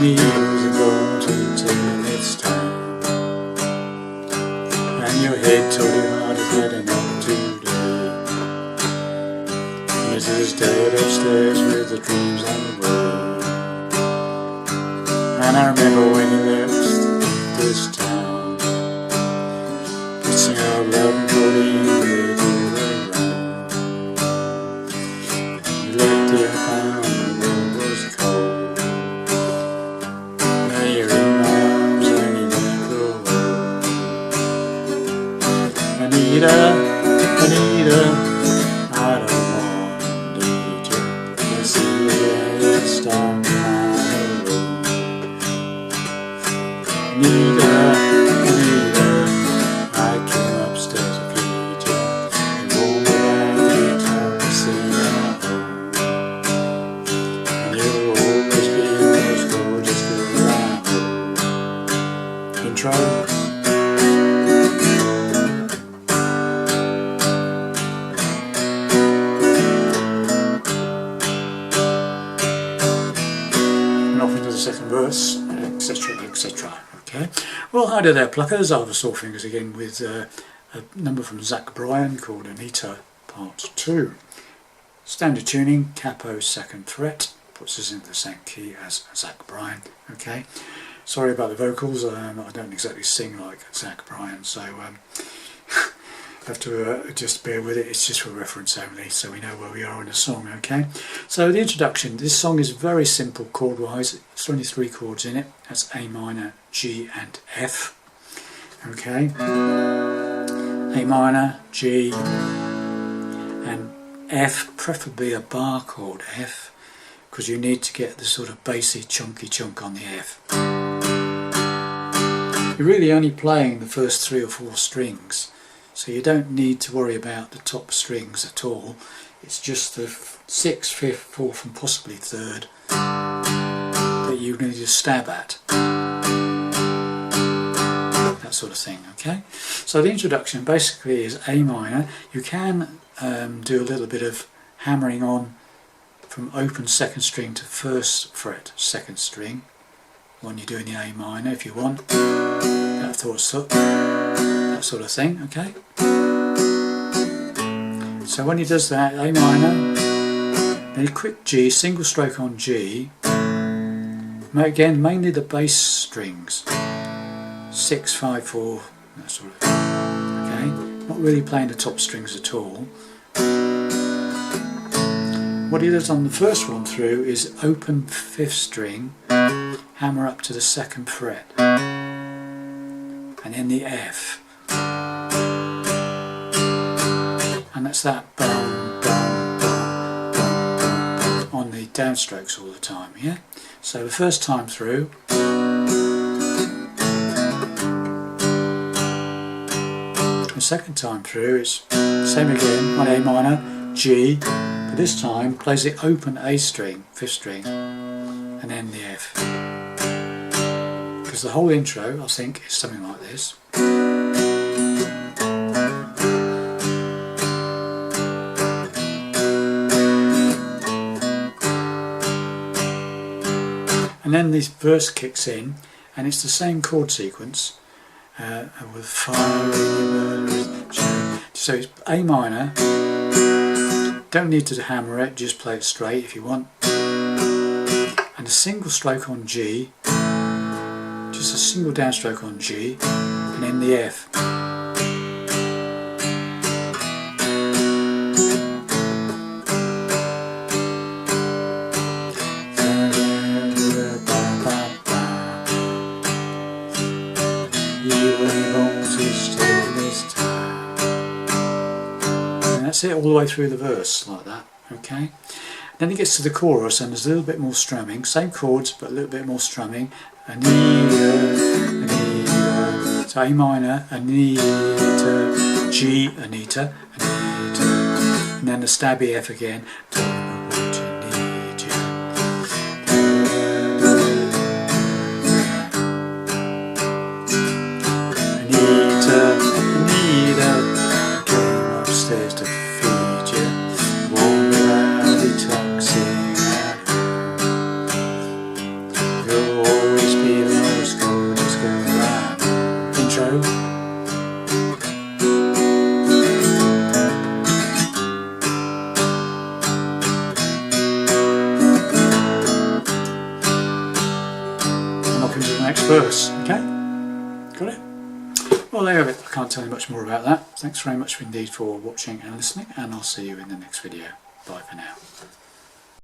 needles are going to take its time, and your head told you how to get enough today. Mrs. Dead upstairs with the dreams on the road, and I remember when you left this town, kissing our love and codeine with you around. You left it found the world was cold. Now you're in my arms and you never will. Anita, Anita, I don't want to need you. I see you at start my road. Anita, Anita, I came upstairs to feed you, and rolled around your taxi at home. And you'll always be the most gorgeous girl I know. Intro. And off into the second verse, etc, etc. Okay. Well, hi there, pluckers. I was Sore Fingers again with a number from Bryan called Anita Part 2. Standard tuning, capo 2nd fret, puts us into the same key as Bryan. Okay. Sorry about the vocals. I don't exactly sing like Bryan, so have to just bear with it. It's just for reference only, so we know where we are in the song. Okay. So the introduction. This song is very simple chord-wise. It's only 3 chords in it. That's A minor, G and F. Okay. A minor, G and F, preferably a bar chord F, because you need to get the sort of bassy chunky chunk on the F. You're really only playing the first 3 or 4 strings, so you don't need to worry about the top strings at all. It's just the 6th, 5th, 4th and possibly 3rd that you need to stab at. That sort of thing, okay? So the introduction basically is A minor. You can do a little bit of hammering on from open 2nd string to 1st fret 2nd string when you're doing the A minor if you want. That sort of thing, okay? So when he does that, A minor, then a quick G, single stroke on G, again mainly the bass strings, 6, 5, 4, that sort of thing, okay? Not really playing the top strings at all. What he does on the first one through is open 5th string, hammer up to the 2nd fret, and then the F. And that's that bum, bum, bum, bum, bum on the downstrokes all the time, yeah? So the first time through, the second time through it's same again on A minor, G, but this time plays the open A string, 5th string, and then the F. Because the whole intro, I think, is something like this. And then this verse kicks in, and it's the same chord sequence with fire. So it's A minor. Don't need to hammer it, just play it straight if you want. And a single stroke on G, just a single downstroke on G, and then the F. And that's it all the way through the verse, like that, okay? Then it gets to the chorus and there's a little bit more strumming, same chords but a little bit more strumming. Anita, Anita, so A minor, Anita, G, Anita, Anita, and then the stabby F again. You're jump into the next verse. Okay? Got it? Well, there you have it. I can't tell you much more about that. Thanks very much indeed for watching and listening, and I'll see you in the next video. Bye for now.